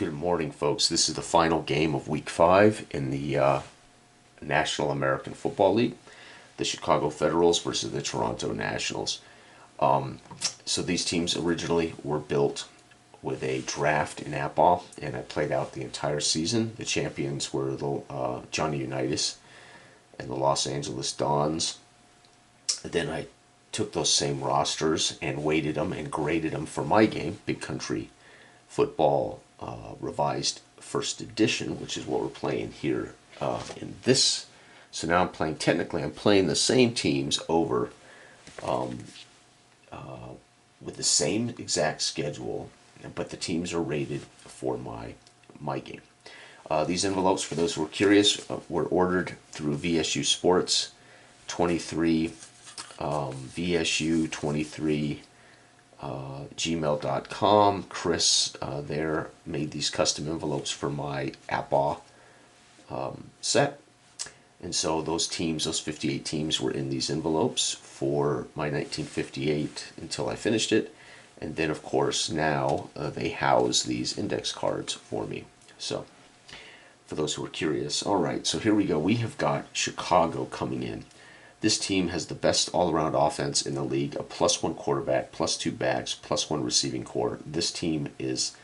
Good morning, folks. This is the final game of Week 5 in the National American Football League. The Chicago Federals versus the Toronto Nationals. So these teams originally were built with a draft in APBA, and I played out the entire season. The champions were the Johnny Unitas and the Los Angeles Dons. Then I took those same rosters and weighted them and graded them for my game, Big Country Football Revised First Edition, which is what we're playing here in this. So now I'm playing the same teams over with the same exact schedule, but the teams are rated for my game. These envelopes, for those who are curious, were ordered through VSU Sports 23, VSU 23, gmail.com. Chris there made these custom envelopes for my APBA set. And so those teams, those 58 teams, were in these envelopes for my 1958 until I finished it. And then, of course, now they house these index cards for me. So, for those who are curious. All right, so here we go. We have got Chicago coming in. This team has the best all-around offense in the league, a +1 quarterback, +2 backs, +1 receiving core. This team is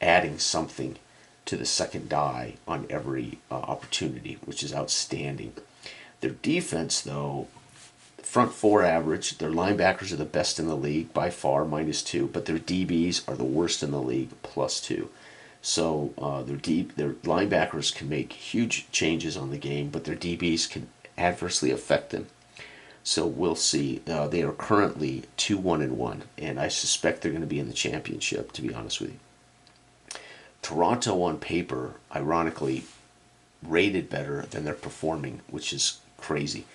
adding something to the second die on every opportunity, which is outstanding. Their defense, though, front four average. Their linebackers are the best in the league by far, -2, but their DBs are the worst in the league, +2. So their linebackers can make huge changes on the game, but their DBs can adversely affect them. So we'll see. They are currently 2-1-1, and I suspect they're going to be in the championship, to be honest with you. Toronto, on paper, ironically, rated better than they're performing, which is crazy.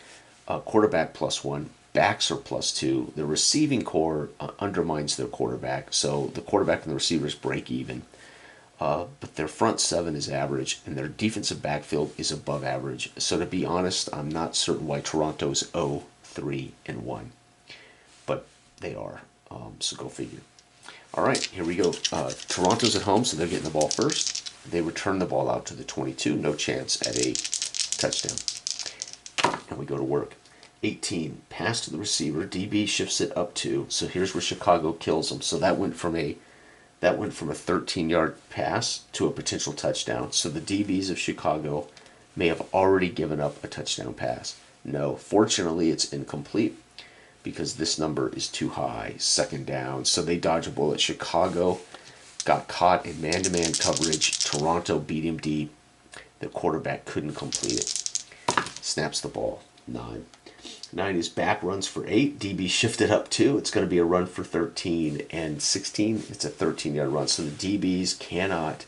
Quarterback +1, backs are +2. The receiving core undermines their quarterback, so the quarterback and the receivers break even. But their front seven is average, and their defensive backfield is above average. So to be honest, I'm not certain why Toronto's 0-3-1, but they are. So go figure. All right, here we go. Toronto's at home, so they're getting the ball first. They return the ball out to the 22. No chance at a touchdown. And we go to work. 18, pass to the receiver. DB shifts it up 2. So here's where Chicago kills them. So that went from a 13-yard pass to a potential touchdown. So the DBs of Chicago may have already given up a touchdown pass. No, fortunately it's incomplete because this number is too high. Second down, so they dodge a bullet. Chicago got caught in man-to-man coverage. Toronto beat him deep. The quarterback couldn't complete it. Snaps the ball. 9 is back, runs for 8. DB shifted up 2. It's going to be a run for 13. And 16, it's a 13-yard run. So the DBs cannot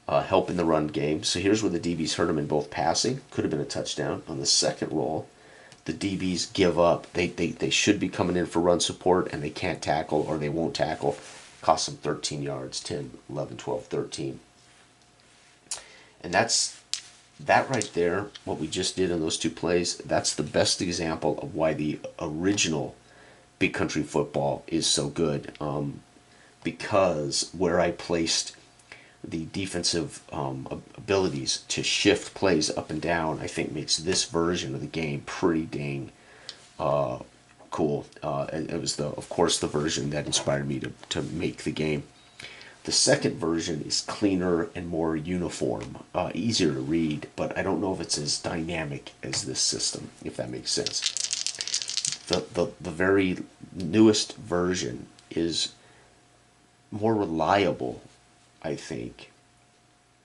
help in the run game. So here's where the DBs hurt them in both passing. Could have been a touchdown. On the second roll, the DBs give up. They should be coming in for run support, and they can't tackle, or they won't tackle. Cost them 13 yards, 10, 11, 12, 13. And that right there, what we just did in those two plays, that's the best example of why the original Big Country Football is so good. Because where I placed the defensive abilities to shift plays up and down, I think makes this version of the game pretty dang cool. It was, of course, the version that inspired me to make the game. The second version is cleaner and more uniform, easier to read, but I don't know if it's as dynamic as this system, if that makes sense. The very newest version is more reliable, I think,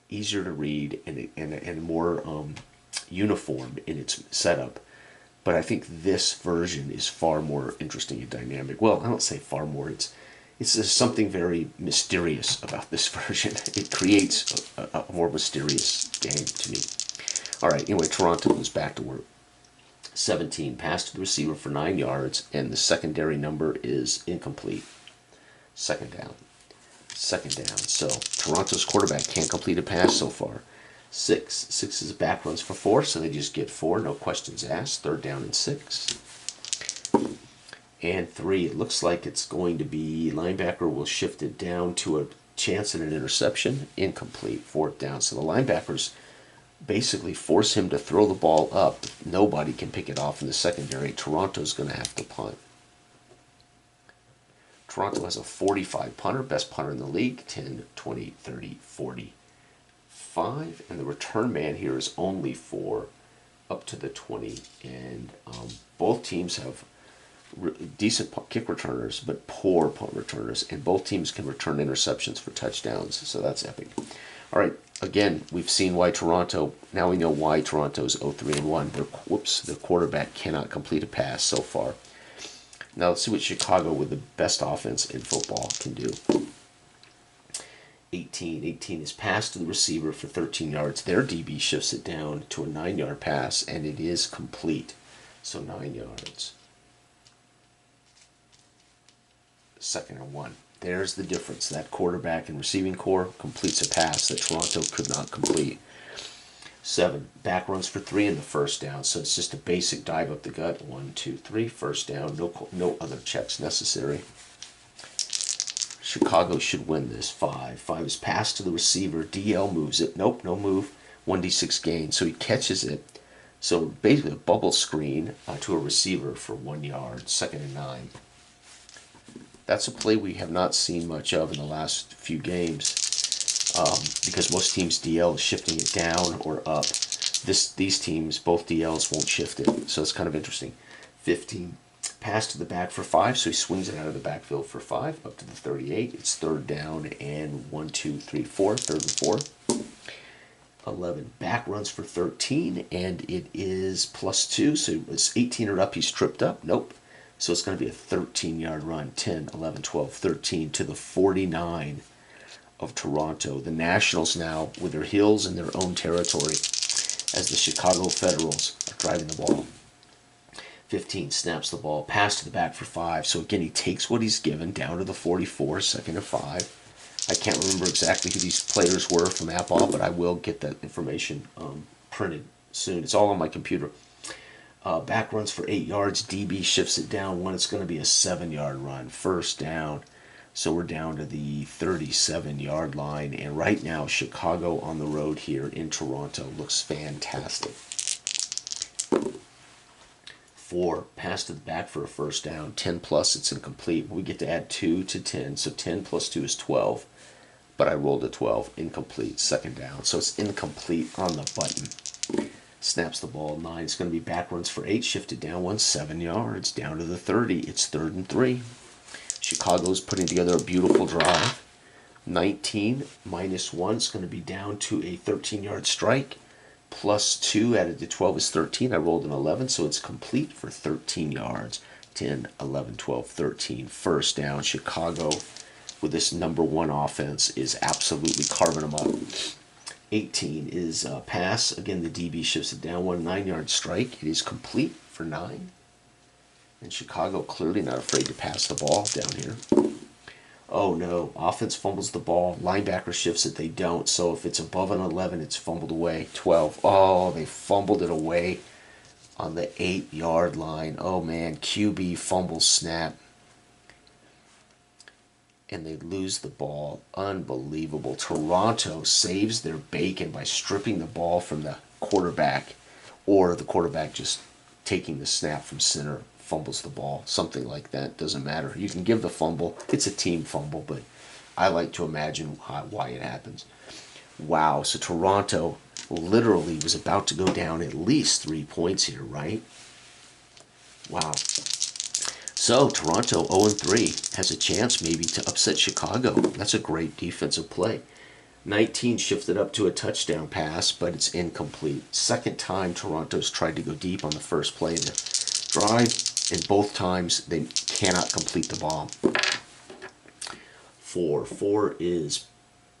easier to read, and more uniform in its setup. But I think this version is far more interesting and dynamic. Well, I don't say far more. It's something very mysterious about this version. It creates a more mysterious game to me. All right, anyway, Toronto goes back to work. 17, pass to the receiver for 9 yards, and the secondary number is incomplete. Second down. So Toronto's quarterback can't complete a pass so far. 6 is back, runs for 4, so they just get 4, no questions asked. Third down and 6. And 3, it looks like it's going to be linebacker will shift it down to chance at an interception, incomplete, fourth down. So the linebackers basically force him to throw the ball up. Nobody can pick it off in the secondary. Toronto's going to have to punt. Toronto has a 45 punter, best punter in the league, 10, 20, 30, 45. And the return man here is only 4 up to the 20. And both teams have decent kick returners, but poor punt returners. And both teams can return interceptions for touchdowns. So that's epic. All right, again, we've seen why Toronto, now we know why Toronto's 0-3-1. Their quarterback cannot complete a pass so far. Now let's see what Chicago, with the best offense in football, can do. 18 is pass to the receiver for 13 yards. Their DB shifts it down to a 9-yard pass, and it is complete. So 9 yards. 2nd and 1. There's the difference. That quarterback and receiving core completes a pass that Toronto could not complete. 7, back runs for 3 in the first down. So it's just a basic dive up the gut. 1, 2, 3, first down. No other checks necessary. Chicago should win this. 5 is pass to the receiver. DL moves it. Nope, no move. 1d6 gain. So he catches it. So basically a bubble screen to a receiver for 1 yard. 2nd and 9. That's a play we have not seen much of in the last few games, because most teams DL is shifting it down or up. These teams, both DLs won't shift it, so it's kind of interesting. 15, pass to the back for 5, so he swings it out of the backfield for 5 up to the 38. It's 3rd down and 1, 2, 3, 4, 3rd and 4. 11, back runs for 13, and it is +2, so it's 18 or up. He's tripped up. Nope. So it's going to be a 13-yard run, 10, 11, 12, 13 to the 49 of Toronto. The Nationals now with their heels in their own territory as the Chicago Federals are driving the ball. 15, snaps the ball, pass to the back for 5. So again, he takes what he's given down to the 44, 2nd and 5. I can't remember exactly who these players were from Apple, but I will get that information printed soon. It's all on my computer. Back runs for 8 yards. DB shifts it down 1. It's going to be a 7-yard run. 1st down. So we're down to the 37-yard line. And right now, Chicago on the road here in Toronto looks fantastic. 4, pass to the back for a 1st down. 10 plus, it's incomplete. We get to add 2 to 10. So 10 plus 2 is 12. But I rolled a 12. Incomplete. 2nd down. So it's incomplete on the button. Snaps the ball. 9. It's going to be back runs for 8. Shifted down 1, 7 yards. Down to the 30. It's 3rd and 3. Chicago's putting together a beautiful drive. 19 minus 1 is going to be down to a 13-yard strike. Plus 2 added to 12 is 13. I rolled an 11, so it's complete for 13 yards. 10, 11, 12, 13. 1st down. Chicago, with this #1 offense, is absolutely carving them up. 18 is pass. Again, the DB shifts it down 1, 9-yard strike. It is complete for 9. And Chicago clearly not afraid to pass the ball down here. Oh no, offense fumbles the ball. Linebacker shifts it, they don't. So if it's above an 11, it's fumbled away. 12. Oh, they fumbled it away on the 8-yard line. Oh man, QB fumbles snap. And they lose the ball. Unbelievable. Toronto saves their bacon by stripping the ball from the quarterback, or the quarterback just taking the snap from center, fumbles the ball. Something like that. Doesn't matter. You can give the fumble. It's a team fumble, but I like to imagine why it happens. Wow. So Toronto literally was about to go down at least 3 points here, right? Wow. So Toronto 0-3 has a chance maybe to upset Chicago. That's a great defensive play. 19 shifted up to a touchdown pass, but it's incomplete. 2nd time Toronto's tried to go deep on the first play of the drive, and both times they cannot complete the ball. 4 is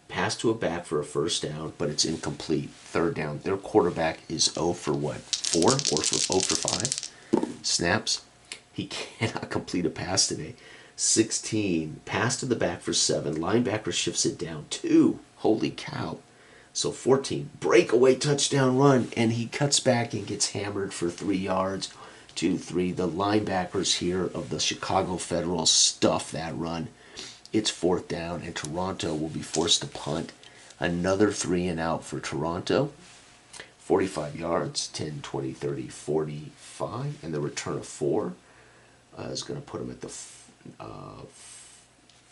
pass to a back for a 1st down, but it's incomplete. 3rd down. Their quarterback is 0 for what? 4 or 0 for 5 snaps. He cannot complete a pass today. 16, pass to the back for 7. Linebacker shifts it down 2. Holy cow. So 14, breakaway touchdown run, and he cuts back and gets hammered for 3 yards. 2, 3. The linebackers here of the Chicago Federals stuff that run. It's 4th down, and Toronto will be forced to punt. Another 3 and out for Toronto. 45 yards, 10, 20, 30, 45, and the return of 4 is going to put them at the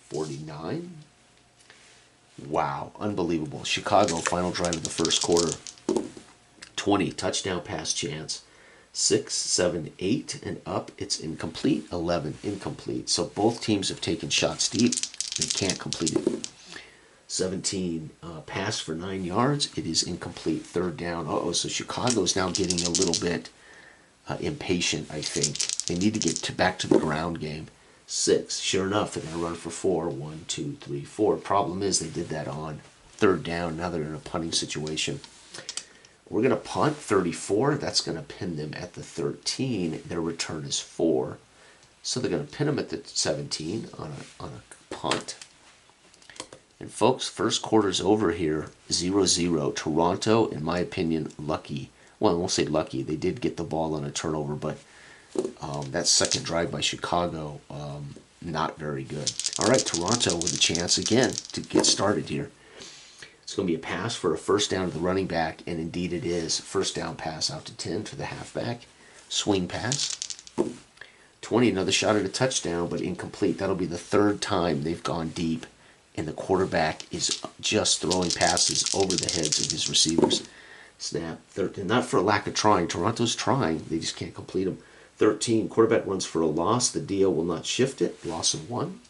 49. Wow, unbelievable. Chicago, final drive of the first quarter. 20, touchdown pass chance. 6, 7, 8, and up. It's incomplete. 11, incomplete. So both teams have taken shots deep. They can't complete it. 17, pass for 9 yards. It is incomplete. 3rd down. So Chicago's now getting a little bit impatient, I think. They need to get back to the ground game. 6, sure enough, they're going to run for 4. 1, 2, 3, 4. Problem is they did that on 3rd down. Now they're in a punting situation. We're going to punt 34. That's going to pin them at the 13. Their return is 4. So they're going to pin them at the 17 on a punt. And folks, first quarter's over here, 0-0. Toronto, in my opinion, lucky. Well, I won't say lucky. They did get the ball on a turnover, but that second drive by Chicago, not very good. All right, Toronto with a chance again to get started here. It's going to be a pass for a 1st down to the running back, and indeed it is. 1st down pass out to 10 to the halfback. Swing pass. 20, another shot at a touchdown, but incomplete. That'll be the 3rd time they've gone deep, and the quarterback is just throwing passes over the heads of his receivers. Snap. 13, not for a lack of trying. Toronto's trying. They just can't complete them. 13, quarterback runs for a loss. The DL will not shift it. Loss of 1.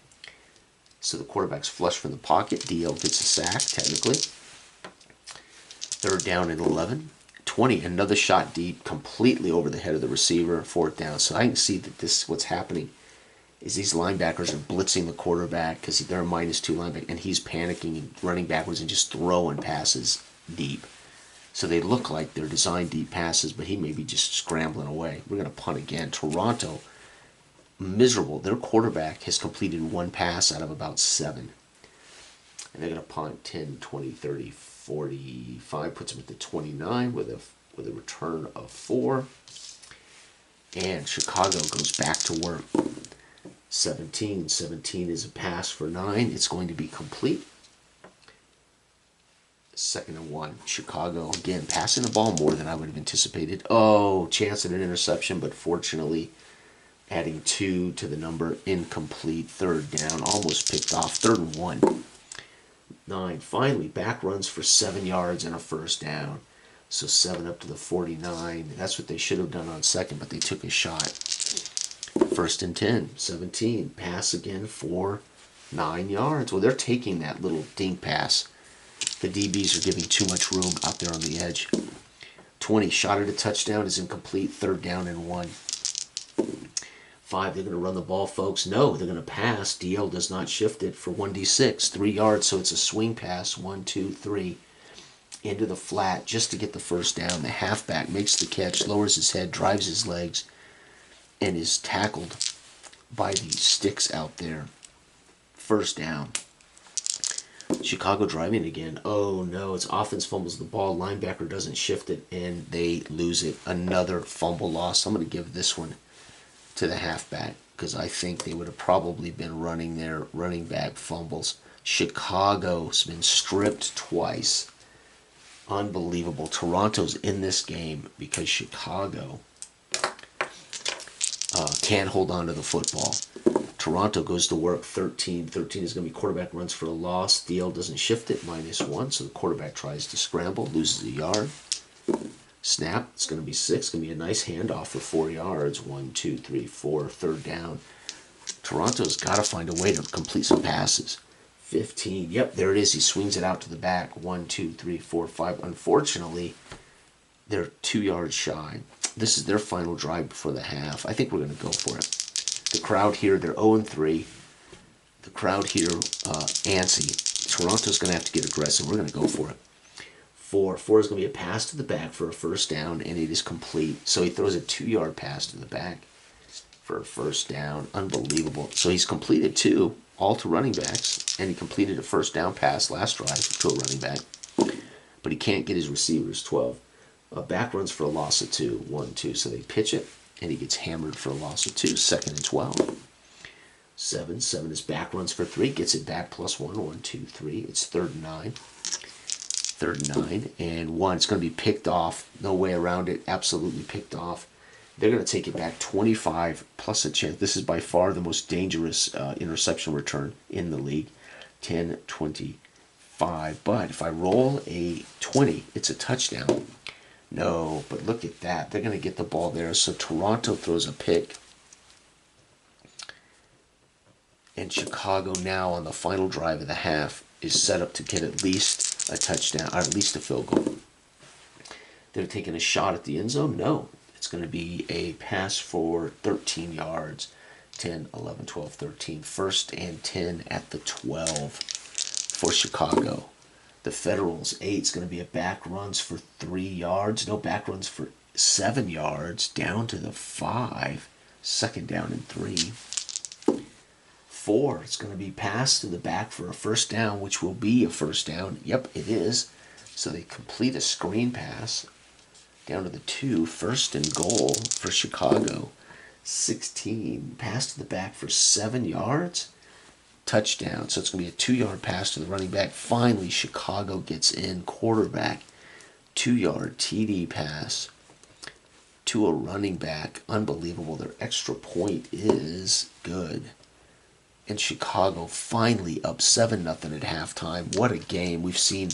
So the quarterback's flush from the pocket. DL gets a sack, technically. 3rd down and 11. 20, another shot deep, completely over the head of the receiver. 4th down. So I can see that what's happening is these linebackers are blitzing the quarterback because they're a -2 linebacker, and he's panicking and running backwards and just throwing passes deep. So they look like they're designed deep passes, but he may be just scrambling away. We're going to punt again. Toronto, miserable. Their quarterback has completed 1 pass out of about 7. And they're going to punt 10, 20, 30, 45. Puts them at the 29 with a return of 4. And Chicago goes back to work. 17. 17 is a pass for 9. It's going to be complete. 2nd and 1. Chicago, again, passing the ball more than I would have anticipated. Oh, chance at an interception, but fortunately adding 2 to the number. Incomplete. 3rd down. Almost picked off. 3rd and 1. 9. Finally, back runs for 7 yards and a 1st down. So 7 up to the 49. That's what they should have done on 2nd, but they took a shot. 1st and 10. 17. Pass again for 9 yards. Well, they're taking that little dink pass. The DBs are giving too much room out there on the edge. 20. Shot at a touchdown is incomplete. 3rd down and 1. 5. They're going to run the ball, folks. No, they're going to pass. DL does not shift it for 1d6. 3 yards, so it's a swing pass. 1, 2, 3. Into the flat just to get the 1st down. The halfback makes the catch, lowers his head, drives his legs, and is tackled by the sticks out there. 1st down. Chicago driving again. Oh no, it's offense fumbles the ball. Linebacker doesn't shift it, and they lose it. Another fumble loss. I'm going to give this one to the halfback because I think they would have probably been running their running back fumbles. Chicago's been stripped twice. Unbelievable. Toronto's in this game because Chicago can't hold on to the football. Toronto goes to work. 13. 13 is going to be quarterback runs for a loss. DL doesn't shift it. -1. So the quarterback tries to scramble. Loses a yard. Snap. It's going to be 6. It's going to be a nice handoff for 4 yards. 1, 2, 3, 4. 3rd down. Toronto's got to find a way to complete some passes. 15. Yep, there it is. He swings it out to the back. 1, 2, 3, 4, 5. Unfortunately, they're 2 yards shy. This is their final drive before the half. I think we're going to go for it. The crowd here, they're 0-3. The crowd here, antsy. Toronto's going to have to get aggressive. We're going to go for it. 4. 4 is going to be a pass to the back for a 1st down, and it is complete. So he throws a 2-yard pass to the back for a 1st down. Unbelievable. So he's completed 2, all to running backs, and he completed a 1st down pass last drive to a running back. But he can't get his receivers. 12. Back runs for a loss of 2. 1, 2. So they pitch it, and he gets hammered for a loss of 2. 2nd and 12. 7. 7 is back, runs for 3, gets it back, plus 1. 1, 2, 3. It's 3rd and 9. 3rd and 9. And 1. It's going to be picked off. No way around it. Absolutely picked off. They're going to take it back 25 plus a chance. This is by far the most dangerous interception return in the league. 10, 25. But if I roll a 20, it's a touchdown. No, but look at that. They're going to get the ball there. So Toronto throws a pick. And Chicago now on the final drive of the half is set up to get at least a touchdown, or at least a field goal. They're taking a shot at the end zone? No. It's going to be a pass for 13 yards. 10, 11, 12, 13. 1st and 10 at the 12 for Chicago. The Federals, 8. It's going to be a back runs for 3 yards. No, back runs for 7 yards. Down to the 5. 2nd down and 3. 4. It's going to be passed to the back for a 1st down, which will be a 1st down. Yep, it is. So they complete a screen pass down to the 2. 1st and goal for Chicago. 16. Pass to the back for 7 yards. Touchdown. So it's going to be a 2-yard pass to the running back. Finally, Chicago gets in. Quarterback. 2-yard TD pass to a running back. Unbelievable. Their extra point is good. And Chicago finally up 7-0 at halftime. What a game. We've seen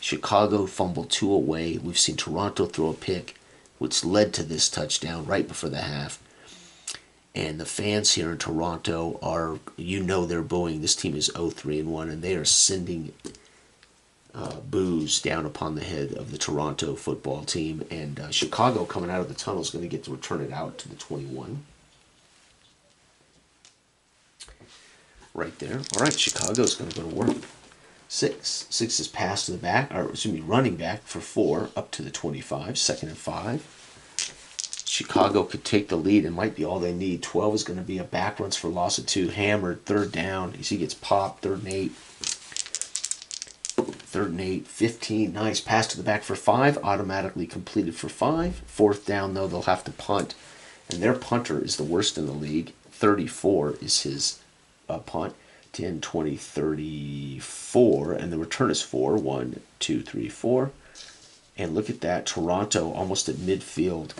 Chicago fumble 2 away. We've seen Toronto throw a pick, which led to this touchdown right before the half. And the fans here in Toronto are, they're booing. This team is 0-3-1, and they are sending boos down upon the head of the Toronto football team. And Chicago, coming out of the tunnel, is going to get to return it out to the 21. Right there. All right, Chicago's going to go to work. 6. 6 is passed to the back, running back for 4 up to the 25. 2nd and 5. Chicago could take the lead and might be all they need. 12 is going to be a back runs for loss of 2. Hammered. 3rd down. You see, he gets popped. 3rd and 8. 3rd and 8. 15. Nice. Pass to the back for 5. Automatically completed for 5. 4th down, though, they'll have to punt. And their punter is the worst in the league. 34 is his punt. 10, 20, 34, and the return is 4. 1, 2, 3, 4. And look at that. Toronto almost at midfield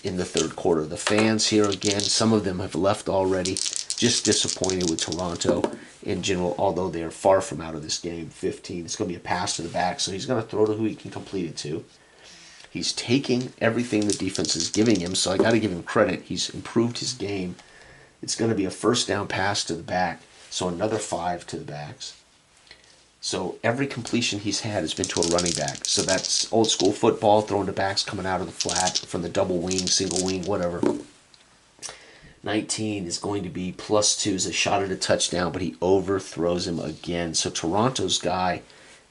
in the 3rd quarter. The fans here again, some of them have left already. Just disappointed with Toronto in general, although they are far from out of this game. 15. It's going to be a pass to the back, so he's going to throw to who he can complete it to. He's taking everything the defense is giving him, so I got to give him credit. He's improved his game. It's going to be a 1st down pass to the back, so another 5 to the backs. So every completion he's had has been to a running back. So that's old school football, throwing to backs coming out of the flat from the double wing, single wing, whatever. 19 is going to be +2 as a shot at a touchdown, but he overthrows him again. So Toronto's guy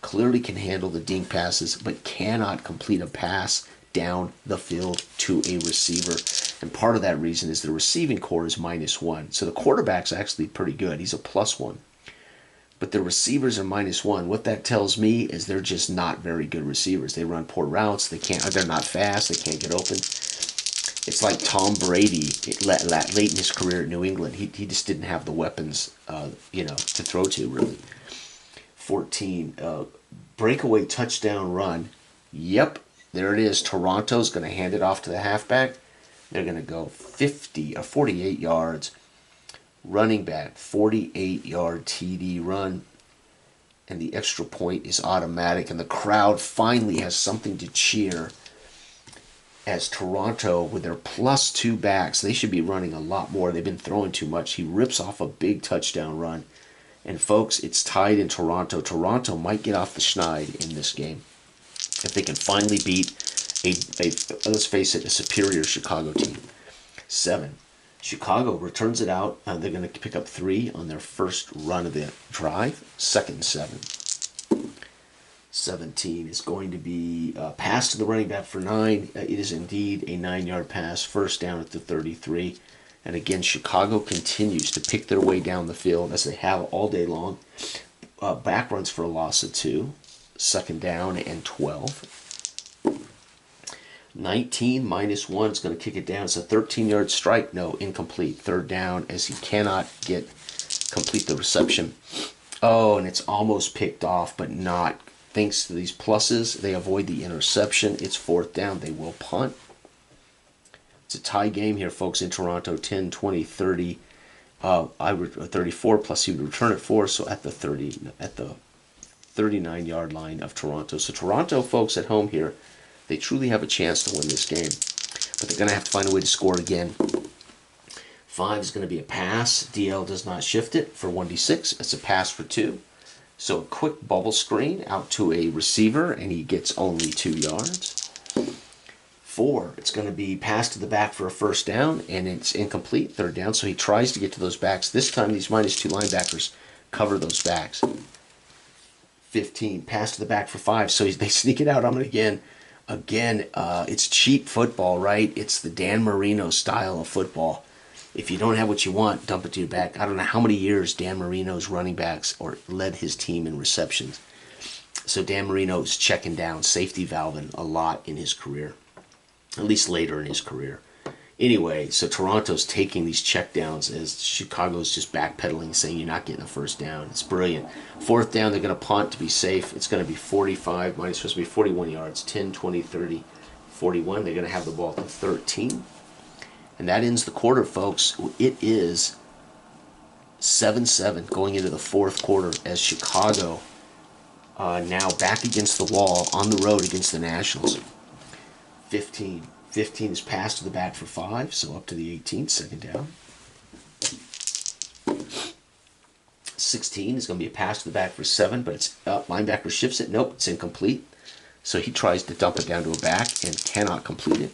clearly can handle the dink passes, but cannot complete a pass down the field to a receiver. And part of that reason is the receiving core is -1. So the quarterback's actually pretty good. He's a +1. But the receivers are -1. What that tells me is they're just not very good receivers. They run poor routes. They're not fast. They can't get open. It's like Tom Brady late in his career at New England. He just didn't have the weapons, to throw to, really. 14, breakaway touchdown run. Yep, there it is. Toronto's going to hand it off to the halfback. They're going to go 48 yards. Running back, 48-yard TD run. And the extra point is automatic. And the crowd finally has something to cheer as Toronto, with their +2 backs, they should be running a lot more. They've been throwing too much. He rips off a big touchdown run. And folks, it's tied in Toronto. Toronto might get off the schneid in this game if they can finally beat let's face it, a superior Chicago team. 7. Chicago returns it out. They're going to pick up 3 on their first run of the drive. 2nd and 7. 17 is going to be a pass to the running back for 9. It is indeed a 9-yard pass. 1st down at the 33. And again, Chicago continues to pick their way down the field as they have all day long. Back runs for a loss of 2. 2nd down and 12. 19 -1 is going to kick it down. It's a 13-yard strike. No, incomplete. 3rd down as he cannot get complete the reception. Oh, and it's almost picked off, but not. Thanks to these pluses, they avoid the interception. It's 4th down. They will punt. It's a tie game here, folks, in Toronto. 10, 20, 30. 34 plus he would return it 4, so at the 39-yard line of Toronto. So Toronto, folks, at home here, they truly have a chance to win this game. But they're going to have to find a way to score again. 5 is going to be a pass. DL does not shift it for 1d6. It's a pass for 2. So a quick bubble screen out to a receiver, and he gets only 2 yards. 4, it's going to be pass to the back for a 1st down, and it's incomplete, 3rd down. So he tries to get to those backs. This time, these -2 linebackers cover those backs. 15, pass to the back for 5. So they sneak it out on it again. It's cheap football, right? It's the Dan Marino style of football. If you don't have what you want, dump it to your back. I don't know how many years Dan Marino's running backs or led his team in receptions. So Dan Marino's checking down, safety valving a lot in his career, at least later in his career. Anyway, so Toronto's taking these checkdowns as Chicago's just backpedaling, saying you're not getting a 1st down. It's brilliant. 4th down, they're going to punt to be safe. It's going to be 45, minus supposed to be 41 yards, 10, 20, 30, 41. They're going to have the ball at the 13. And that ends the quarter, folks. It is 7-7 going into the 4th quarter as Chicago now back against the wall on the road against the Nationals. 15 is passed to the back for 5, so up to the 18, 2nd down. 16 is going to be a pass to the back for 7, but it's up. Linebacker shifts it. Nope, it's incomplete. So he tries to dump it down to a back and cannot complete it.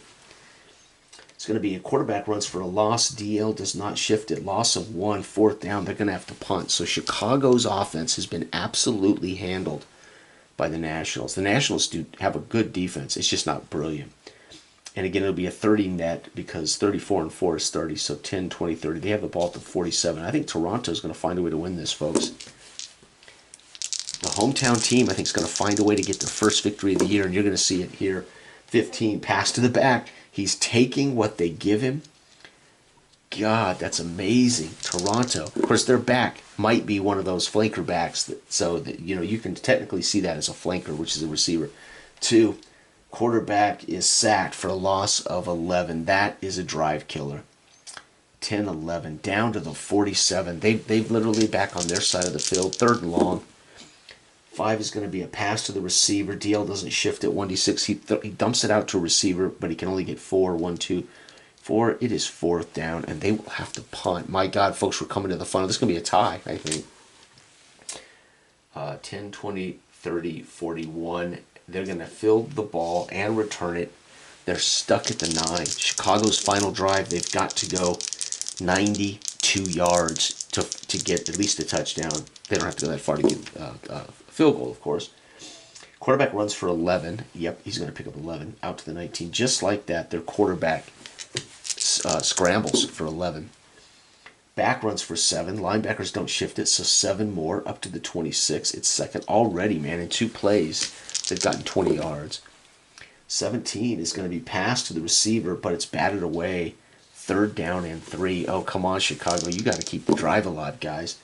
It's going to be a quarterback runs for a loss. DL does not shift it. Loss of 1, 4th down. They're going to have to punt. So Chicago's offense has been absolutely handled by the Nationals. The Nationals do have a good defense. It's just not brilliant. And again, it'll be a 30 net because 34 and 4 is 30. So 10, 20, 30. They have the ball at the 47. I think Toronto's going to find a way to win this, folks. The hometown team, I think, is going to find a way to get their first victory of the year. And you're going to see it here. 15, pass to the back. He's taking what they give him. God, that's amazing. Toronto. Of course, their back might be one of those flanker backs. You can technically see that as a flanker, which is a receiver. 2, quarterback is sacked for a loss of 11. That is a drive killer. 10, 11, down to the 47. They've literally back on their side of the field. 3rd and long. 5 is going to be a pass to the receiver. DL doesn't shift it. 1d6. He dumps it out to a receiver, but he can only get 4. 1, 2, 4. It is 4th down, and they will have to punt. My God, folks, we're coming to the final. This is going to be a tie, I think. 10, 20, 30, 41. They're going to field the ball and return it. They're stuck at the 9. Chicago's final drive, they've got to go 92 yards to get at least a touchdown. They don't have to go that far to get a field goal, of course. Quarterback runs for 11. Yep, he's going to pick up 11 out to the 19. Just like that, their quarterback scrambles for 11. Back runs for 7. Linebackers don't shift it, so 7 more up to the 26. It's 2nd already, man. In 2 plays, they've gotten 20 yards. 17 is going to be passed to the receiver, but it's batted away. 3rd down and 3. Oh, come on, Chicago. You got to keep the drive alive, guys.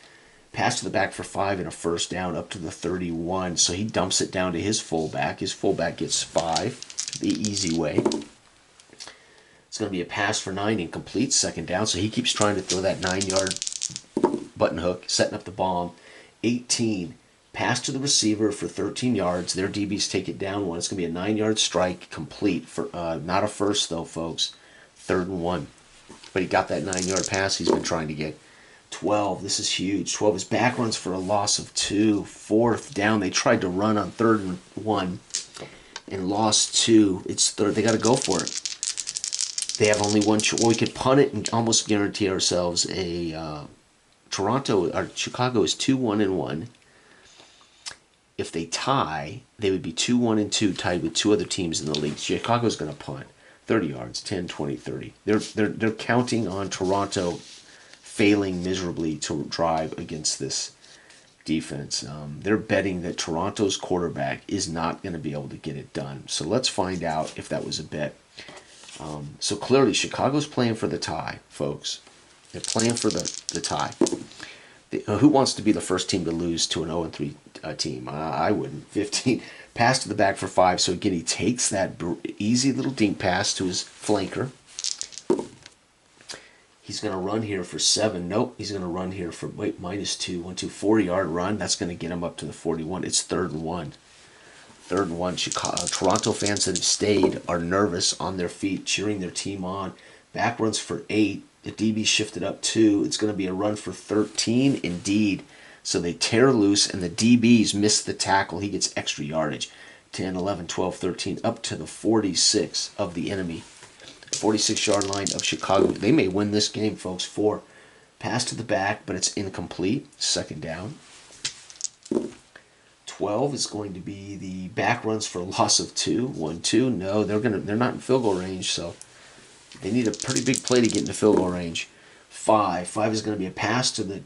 Pass to the back for 5 and a 1st down up to the 31. So he dumps it down to his fullback. His fullback gets 5 the easy way. It's going to be a pass for 9, incomplete, 2nd down. So he keeps trying to throw that 9-yard button hook, setting up the bomb. 18, pass to the receiver for 13 yards. Their DBs take it down 1. It's going to be a 9-yard strike, complete. For not a first, though, folks. 3rd and 1. But he got that 9-yard pass he's been trying to get. 12, this is huge. 12 is back runs for a loss of 2. 4th down. They tried to run on 3rd and 1 and lost 2. It's 3rd. They got to go for it. They have only one choice. Well, we could punt it and almost guarantee ourselves a Chicago is 2-1-1. If they tie, they would be 2-1-2, tied with 2 other teams in the league. Chicago's going to punt 30 yards, 10, 20, 30. They're counting on Toronto failing miserably to drive against this defense. They're betting that Toronto's quarterback is not going to be able to get it done. So let's find out if that was a bet. So clearly Chicago's playing for the tie, folks. They're playing for the tie. Who wants to be the first team to lose to an 0-3 team? I wouldn't. 15. Pass to the back for 5. So again, he takes that easy little dink pass to his flanker. He's going to run here for 7. Nope. He's going to run here for, -2. 1, 2, 4-yard run. That's going to get him up to the 41. It's 3rd and 1. 3rd and 1. Toronto fans that have stayed are nervous on their feet, cheering their team on. Back runs for 8. The DB shifted up 2. It's going to be a run for 13 indeed. So they tear loose, and the DBs miss the tackle. He gets extra yardage. 10, 11, 12, 13, up to the 46 of the enemy. 46-yard line of Chicago. They may win this game, folks. 4. Pass to the back, but it's incomplete. 2nd down. 12 is going to be the back runs for a loss of 2. 1, 2. No, they're not in field goal range, so they need a pretty big play to get into field goal range. 5. 5 is going to be a pass to the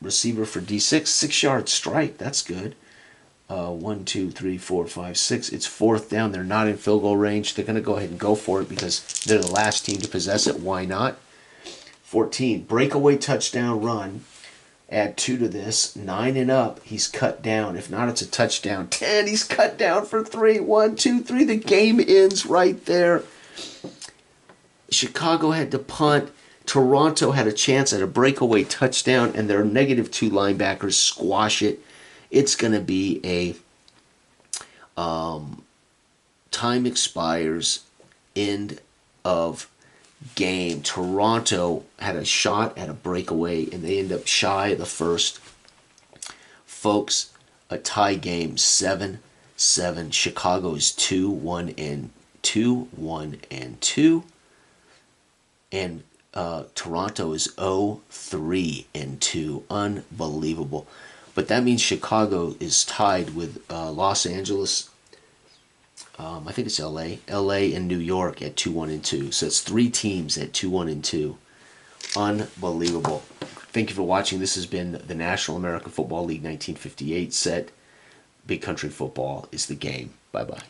receiver for D6. 6-yard strike. That's good. 1, 2, 3, 4, 5, 6. It's 4th down. They're not in field goal range. They're going to go ahead and go for it because they're the last team to possess it. Why not? 14. Breakaway touchdown run. Add 2 to this. 9 and up. He's cut down. If not, it's a touchdown. 10. He's cut down for 3. 1, 2, 3. The game ends right there. Chicago had to punt. Toronto had a chance at a breakaway touchdown, and their -2 linebackers squash it. It's going to be a time expires, end of game. Toronto had a shot at a breakaway, and they end up shy of the first. Folks, a tie game, 7-7. Chicago is 2-1 and 2. And Toronto is 0-3 and 2. Unbelievable. But that means Chicago is tied with Los Angeles. I think it's LA and New York at 2-1 and 2. So it's 3 teams at 2-1 and 2. Unbelievable. Thank you for watching. This has been the National American Football League 1958 set. Big Country Football is the game. Bye-bye.